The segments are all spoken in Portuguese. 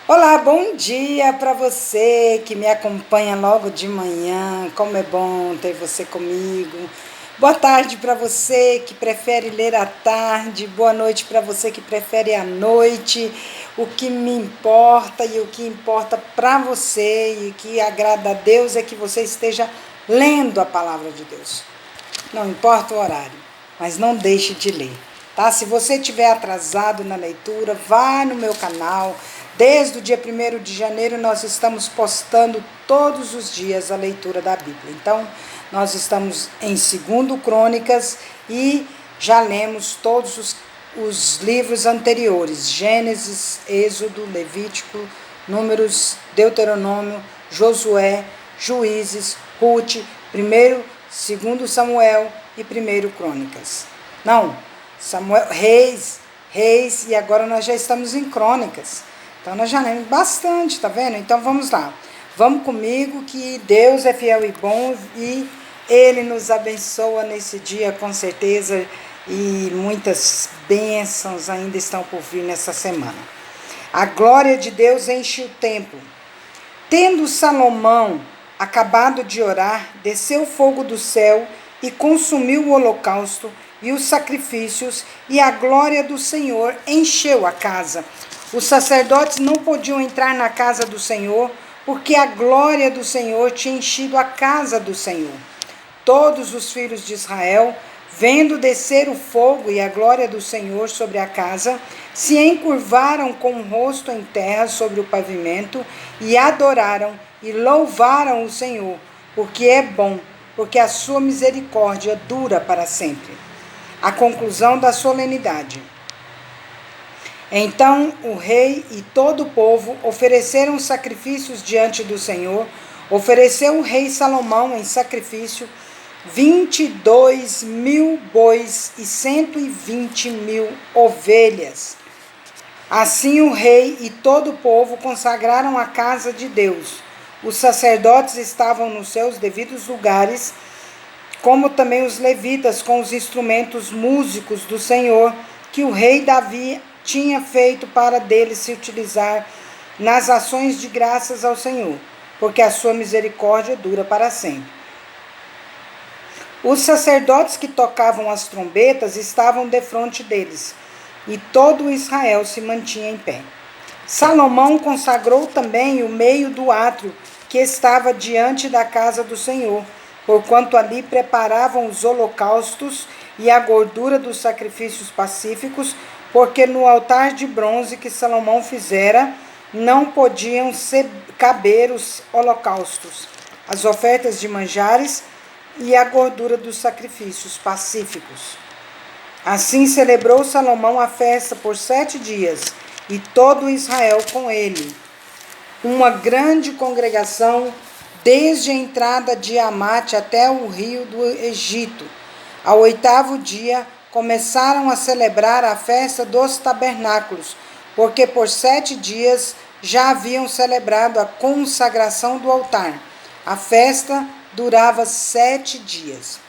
Olá, bom dia para você que me acompanha logo de manhã. Como é bom ter você comigo. Boa tarde para você que prefere ler à tarde. Boa noite para você que prefere à noite. O que me importa e o que importa para você e o que agrada a Deus é que você esteja lendo a palavra de Deus. Não importa o horário, mas não deixe de ler, tá? Se você estiver atrasado na leitura, vá no meu canal. Desde o dia 1º de janeiro, nós estamos postando todos os dias a leitura da Bíblia. Então, nós estamos em 2 Crônicas e já lemos todos os livros anteriores: Gênesis, Êxodo, Levítico, Números, Deuteronômio, Josué, Juízes, Rute, 2 Samuel e 1 Crônicas. Não, Samuel, Reis, e agora nós já estamos em Crônicas. Então nós já lemos bastante, tá vendo? Então vamos lá. Vamos comigo que Deus é fiel e bom e Ele nos abençoa nesse dia com certeza e muitas bênçãos ainda estão por vir nessa semana. A glória de Deus enche o templo. Tendo Salomão acabado de orar, desceu fogo do céu e consumiu o holocausto e os sacrifícios, e a glória do Senhor encheu a casa. Os sacerdotes não podiam entrar na casa do Senhor, porque a glória do Senhor tinha enchido a casa do Senhor. Todos os filhos de Israel, vendo descer o fogo e a glória do Senhor sobre a casa, se encurvaram com o rosto em terra sobre o pavimento e adoraram e louvaram o Senhor, porque é bom, porque a sua misericórdia dura para sempre. A conclusão da solenidade. Então o rei e todo o povo ofereceram sacrifícios diante do Senhor. Ofereceu o rei Salomão em sacrifício 22.000 bois e 120.000 ovelhas. Assim o rei e todo o povo consagraram a casa de Deus. Os sacerdotes estavam nos seus devidos lugares, como também os levitas com os instrumentos músicos do Senhor, que o rei Davi tinha feito para dele se utilizar nas ações de graças ao Senhor, porque a sua misericórdia dura para sempre. Os sacerdotes que tocavam as trombetas estavam defronte deles, e todo Israel se mantinha em pé. Salomão consagrou também o meio do átrio que estava diante da casa do Senhor, porquanto ali preparavam os holocaustos e a gordura dos sacrifícios pacíficos, porque no altar de bronze que Salomão fizera, não podiam caber os holocaustos, as ofertas de manjares e a gordura dos sacrifícios pacíficos. Assim celebrou Salomão a festa por 7 dias, e todo Israel com ele. Uma grande congregação, desde a entrada de Amate até o rio do Egito. Ao 8º dia, começaram a celebrar a festa dos tabernáculos, porque por 7 dias já haviam celebrado a consagração do altar. A festa durava 7 dias.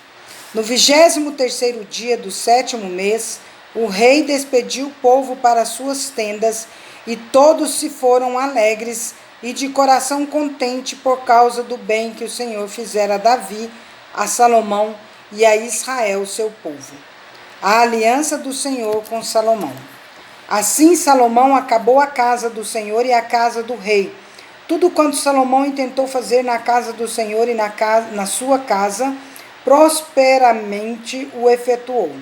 No 23º dia do 7º mês, o rei despediu o povo para suas tendas, e todos se foram alegres e de coração contente por causa do bem que o Senhor fizera a Davi, a Salomão e a Israel, seu povo. A aliança do Senhor com Salomão. Assim Salomão acabou a casa do Senhor e a casa do rei. Tudo quanto Salomão intentou fazer na casa do Senhor e na sua casa, prosperamente o efetuou.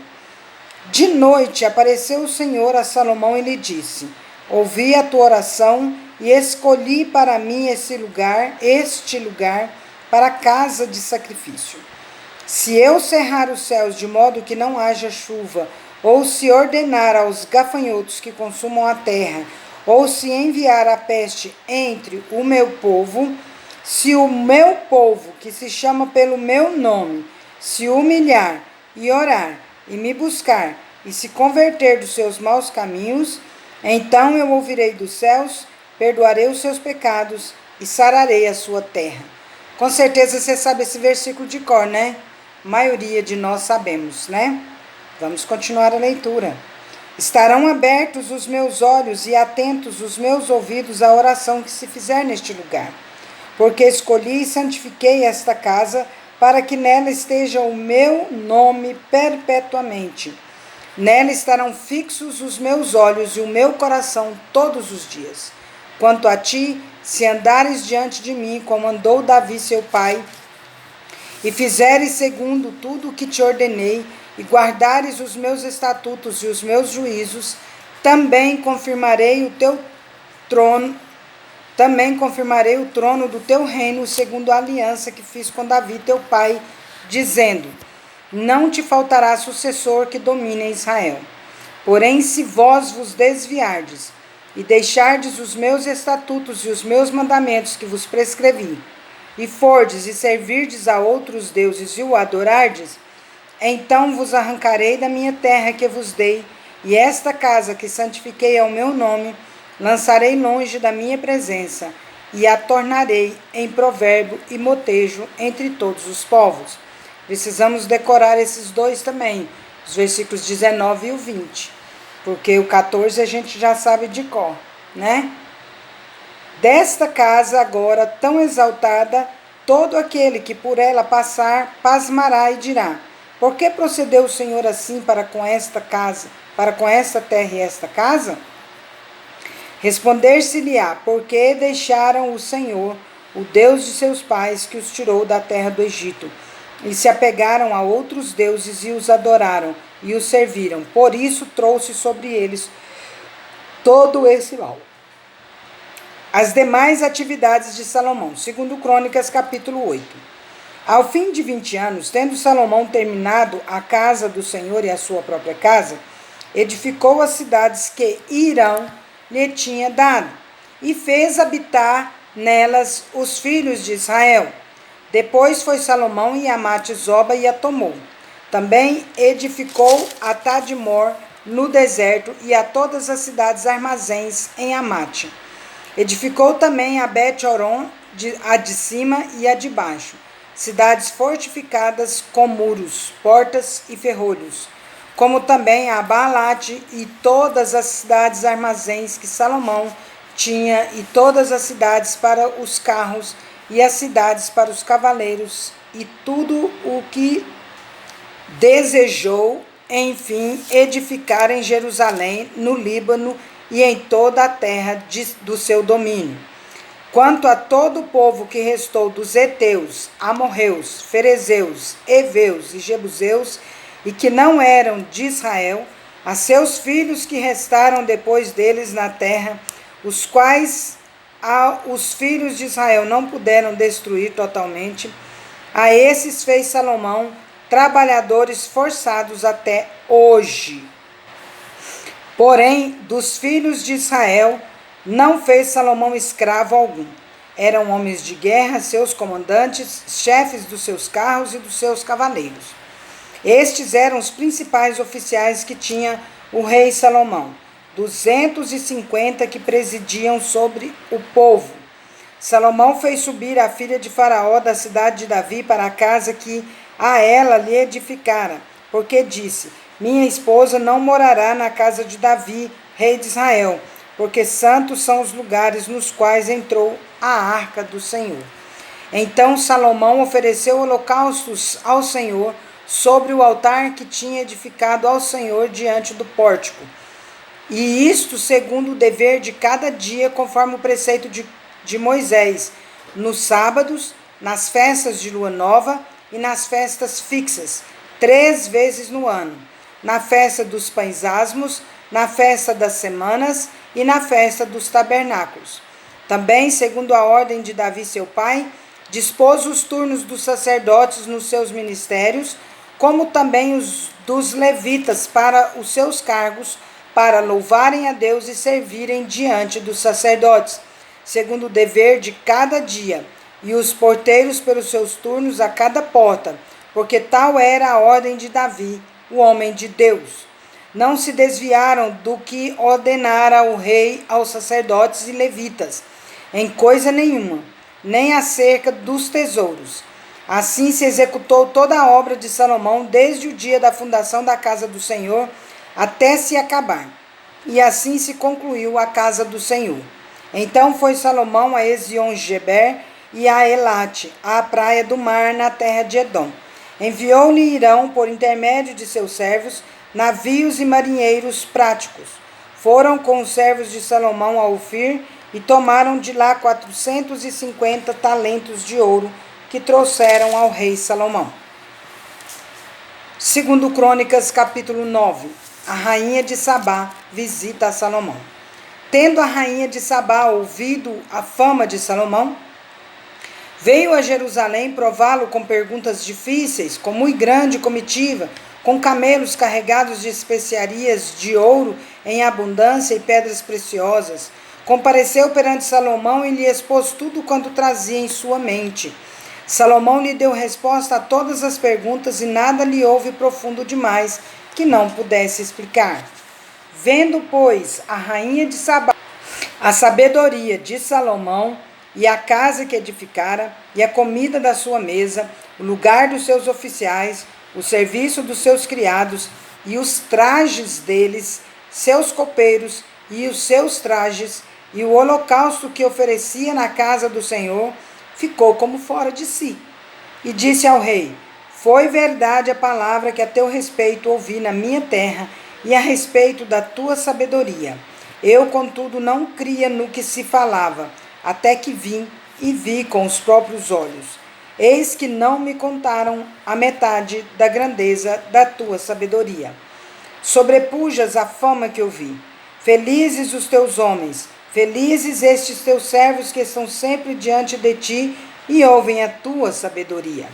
De noite apareceu o Senhor a Salomão e lhe disse: ouvi a tua oração e escolhi para mim este lugar para a casa de sacrifício. Se eu cerrar os céus de modo que não haja chuva, ou se ordenar aos gafanhotos que consumam a terra, ou se enviar a peste entre o meu povo, se o meu povo, que se chama pelo meu nome, se humilhar e orar e me buscar e se converter dos seus maus caminhos, então eu ouvirei dos céus, perdoarei os seus pecados e sararei a sua terra. Com certeza você sabe esse versículo de cor, né? A maioria de nós sabemos, né? Vamos continuar a leitura. Estarão abertos os meus olhos e atentos os meus ouvidos à oração que se fizer neste lugar. Porque escolhi e santifiquei esta casa, para que nela esteja o meu nome perpetuamente. Nela estarão fixos os meus olhos e o meu coração todos os dias. Quanto a ti, se andares diante de mim, como andou Davi seu pai, e fizeres segundo tudo o que te ordenei, e guardares os meus estatutos e os meus juízos, também confirmarei o trono do teu reino, segundo a aliança que fiz com Davi teu pai, dizendo: não te faltará sucessor que domine Israel. Porém, se vós vos desviardes e deixardes os meus estatutos e os meus mandamentos que vos prescrevi, e fordes e servirdes a outros deuses e o adorardes, então vos arrancarei da minha terra que vos dei, e esta casa que santifiquei ao meu nome, lançarei longe da minha presença, e a tornarei em provérbio e motejo entre todos os povos. Precisamos decorar esses dois também, os versículos 19 e o 20, porque o 14 a gente já sabe de cor, né? Desta casa agora tão exaltada, todo aquele que por ela passar, pasmará e dirá: por que procedeu o Senhor assim para com esta casa, para com esta terra e esta casa? Responder-se-lhe-á: porque deixaram o Senhor, o Deus de seus pais, que os tirou da terra do Egito, e se apegaram a outros deuses e os adoraram e os serviram. Por isso trouxe sobre eles todo esse mal. As demais atividades de Salomão, segundo Crônicas, capítulo 8. Ao fim de 20 anos, tendo Salomão terminado a casa do Senhor e a sua própria casa, edificou as cidades que Hirão lhe tinha dado, e fez habitar nelas os filhos de Israel. Depois foi Salomão e Amate Zoba e a tomou. Também edificou a Tadmor no deserto e a todas as cidades armazéns em Amate. Edificou também a Bet-Horon, a de cima e a de baixo, cidades fortificadas com muros, portas e ferrolhos, como também a Baalate e todas as cidades armazéns que Salomão tinha, e todas as cidades para os carros e as cidades para os cavaleiros, e tudo o que desejou, enfim, edificar em Jerusalém, no Líbano e em toda a terra do seu domínio. Quanto a todo o povo que restou dos heteus, amorreus, ferezeus, heveus e jebuseus, e que não eram de Israel, a seus filhos que restaram depois deles na terra, os quais os filhos de Israel não puderam destruir totalmente, a esses fez Salomão trabalhadores forçados até hoje. Porém, dos filhos de Israel não fez Salomão escravo algum. Eram homens de guerra, seus comandantes, chefes dos seus carros e dos seus cavaleiros. Estes eram os principais oficiais que tinha o rei Salomão, 250 que presidiam sobre o povo. Salomão fez subir a filha de Faraó da cidade de Davi para a casa que a ela lhe edificara, porque disse: minha esposa não morará na casa de Davi, rei de Israel, porque santos são os lugares nos quais entrou a arca do Senhor. Então Salomão ofereceu holocaustos ao Senhor sobre o altar que tinha edificado ao Senhor diante do pórtico. E isto segundo o dever de cada dia, conforme o preceito de Moisés, nos sábados, nas festas de lua nova e nas festas fixas, 3 vezes no ano, na festa dos pães asmos, na festa das semanas e na festa dos tabernáculos. Também, segundo a ordem de Davi seu pai, dispôs os turnos dos sacerdotes nos seus ministérios, como também os dos levitas para os seus cargos, para louvarem a Deus e servirem diante dos sacerdotes, segundo o dever de cada dia, e os porteiros pelos seus turnos a cada porta, porque tal era a ordem de Davi, o homem de Deus. Não se desviaram do que ordenara o rei aos sacerdotes e levitas, em coisa nenhuma, nem acerca dos tesouros. Assim se executou toda a obra de Salomão, desde o dia da fundação da casa do Senhor até se acabar. E assim se concluiu a casa do Senhor. Então foi Salomão a Ezion-Geber e a Elate, à praia do mar, na terra de Edom. Enviou-lhe Irão, por intermédio de seus servos, navios e marinheiros práticos. Foram com os servos de Salomão a Ofir e tomaram de lá 450 talentos de ouro, que trouxeram ao rei Salomão. Segundo Crônicas, capítulo 9. A rainha de Sabá visita a Salomão. Tendo a rainha de Sabá ouvido a fama de Salomão, veio a Jerusalém prová-lo com perguntas difíceis, com muito grande comitiva, com camelos carregados de especiarias de ouro em abundância e pedras preciosas. Compareceu perante Salomão e lhe expôs tudo quanto trazia em sua mente. Salomão lhe deu resposta a todas as perguntas e nada lhe houve profundo demais que não pudesse explicar. Vendo, pois, a rainha de Sabá a sabedoria de Salomão e a casa que edificara, e a comida da sua mesa, o lugar dos seus oficiais, o serviço dos seus criados, e os trajes deles, seus copeiros, e os seus trajes, e o holocausto que oferecia na casa do Senhor, ficou como fora de si. E disse ao rei: foi verdade a palavra que a teu respeito ouvi na minha terra, e a respeito da tua sabedoria. Eu, contudo, não cria no que se falava, até que vim e vi com os próprios olhos. Eis que não me contaram a metade da grandeza da tua sabedoria. Sobrepujas a fama que eu vi. Felizes os teus homens, felizes estes teus servos que estão sempre diante de ti e ouvem a tua sabedoria.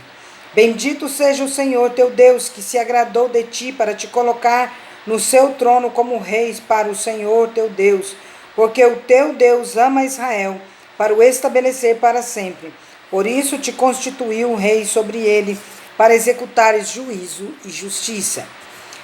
Bendito seja o Senhor teu Deus, que se agradou de ti para te colocar no seu trono como reis para o Senhor teu Deus, porque o teu Deus ama Israel, para o estabelecer para sempre. Por isso te constituiu rei sobre ele, para executares juízo e justiça.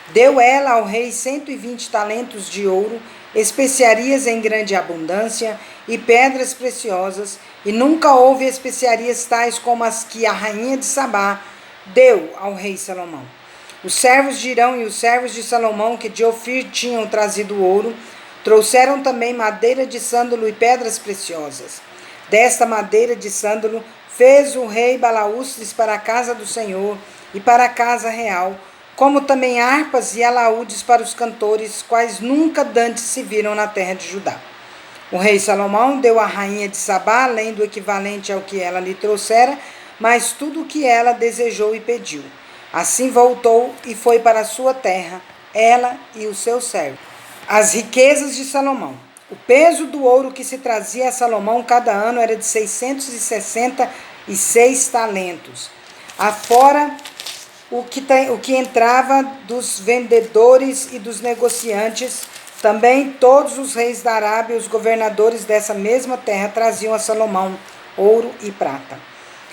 Deu ela ao rei 120 talentos de ouro, especiarias em grande abundância e pedras preciosas, e nunca houve especiarias tais como as que a rainha de Sabá deu ao rei Salomão. Os servos de Irão e os servos de Salomão, que de Ofir tinham trazido ouro, trouxeram também madeira de sândalo e pedras preciosas. Desta madeira de sândalo fez o rei balaústres para a casa do Senhor e para a casa real, como também harpas e alaúdes para os cantores, quais nunca dantes se viram na terra de Judá. O rei Salomão deu à rainha de Sabá, além do equivalente ao que ela lhe trouxera, mas tudo o que ela desejou e pediu. Assim voltou e foi para a sua terra, ela e os seus servos. As riquezas de Salomão. O peso do ouro que se trazia a Salomão cada ano era de 666 talentos. Afora o que entrava dos vendedores e dos negociantes, também todos os reis da Arábia e os governadores dessa mesma terra traziam a Salomão ouro e prata.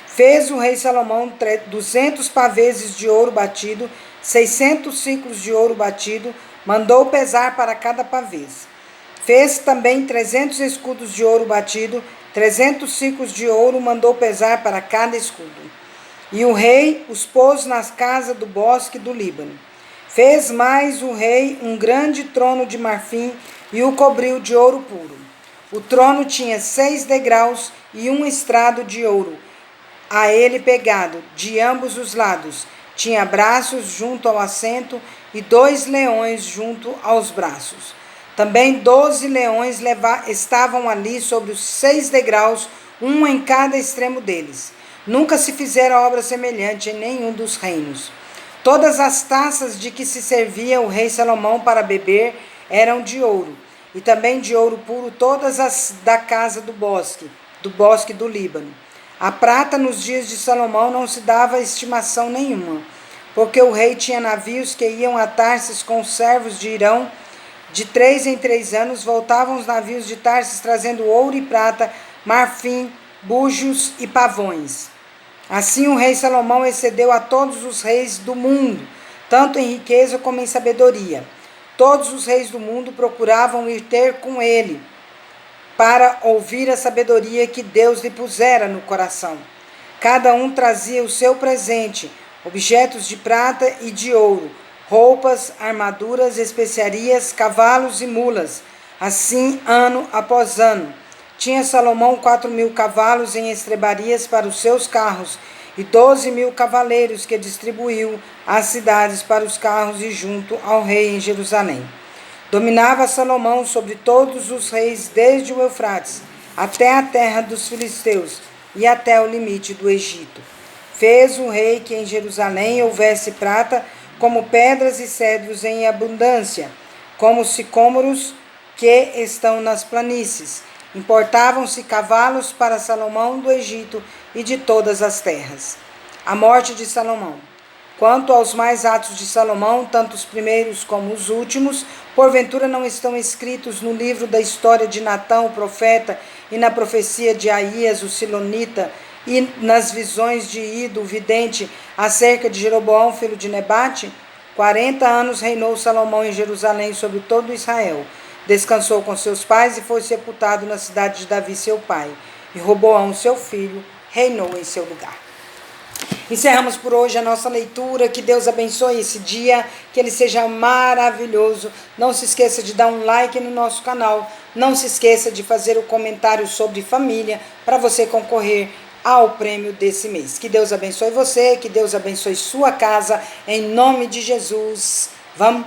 Fez o rei Salomão 200 paveses de ouro batido, 600 ciclos de ouro batido, mandou pesar para cada pavês. Fez também 300 escudos de ouro batido, 300 ciclos de ouro mandou pesar para cada escudo. E o rei os pôs na casa do bosque do Líbano. Fez mais o rei um grande trono de marfim e o cobriu de ouro puro. O trono tinha 6 degraus e um estrado de ouro, a ele pegado, de ambos os lados. Tinha braços junto ao assento e 2 leões junto aos braços. Também 12 leões estavam ali sobre os 6 degraus, um em cada extremo deles. Nunca se fizera obra semelhante em nenhum dos reinos. Todas as taças de que se servia o rei Salomão para beber eram de ouro, e também de ouro puro todas as da casa do bosque do Líbano. A prata nos dias de Salomão não se dava estimação nenhuma, porque o rei tinha navios que iam a Tarsis com os servos de Irão. De 3 em 3 anos voltavam os navios de Tarsis trazendo ouro e prata, marfim, búzios e pavões. Assim o rei Salomão excedeu a todos os reis do mundo, tanto em riqueza como em sabedoria. Todos os reis do mundo procuravam ir ter com ele, para ouvir a sabedoria que Deus lhe pusera no coração. Cada um trazia o seu presente, objetos de prata e de ouro, roupas, armaduras, especiarias, cavalos e mulas, assim ano após ano. Tinha Salomão 4.000 cavalos em estrebarias para os seus carros, e 12.000 cavaleiros que distribuiu às cidades para os carros e junto ao rei em Jerusalém. Dominava Salomão sobre todos os reis, desde o Eufrates até a terra dos filisteus e até o limite do Egito. Fez o rei que em Jerusalém houvesse prata, como pedras e cedros em abundância, como sicômoros que estão nas planícies. Importavam-se cavalos para Salomão do Egito e de todas as terras. A morte de Salomão. Quanto aos mais atos de Salomão, tanto os primeiros como os últimos, porventura não estão escritos no livro da história de Natão, o profeta, e na profecia de Aías, o silonita, e nas visões de Ido, o vidente, acerca de Jeroboão, filho de Nebate? 40 anos reinou Salomão em Jerusalém sobre todo Israel. Descansou com seus pais e foi sepultado na cidade de Davi, seu pai. E Roboão, seu filho, reinou em seu lugar. Encerramos por hoje a nossa leitura. Que Deus abençoe esse dia, que ele seja maravilhoso. Não se esqueça de dar um like no nosso canal. Não se esqueça de fazer o comentário sobre família para você concorrer ao prêmio desse mês. Que Deus abençoe você, que Deus abençoe sua casa, em nome de Jesus. Vamos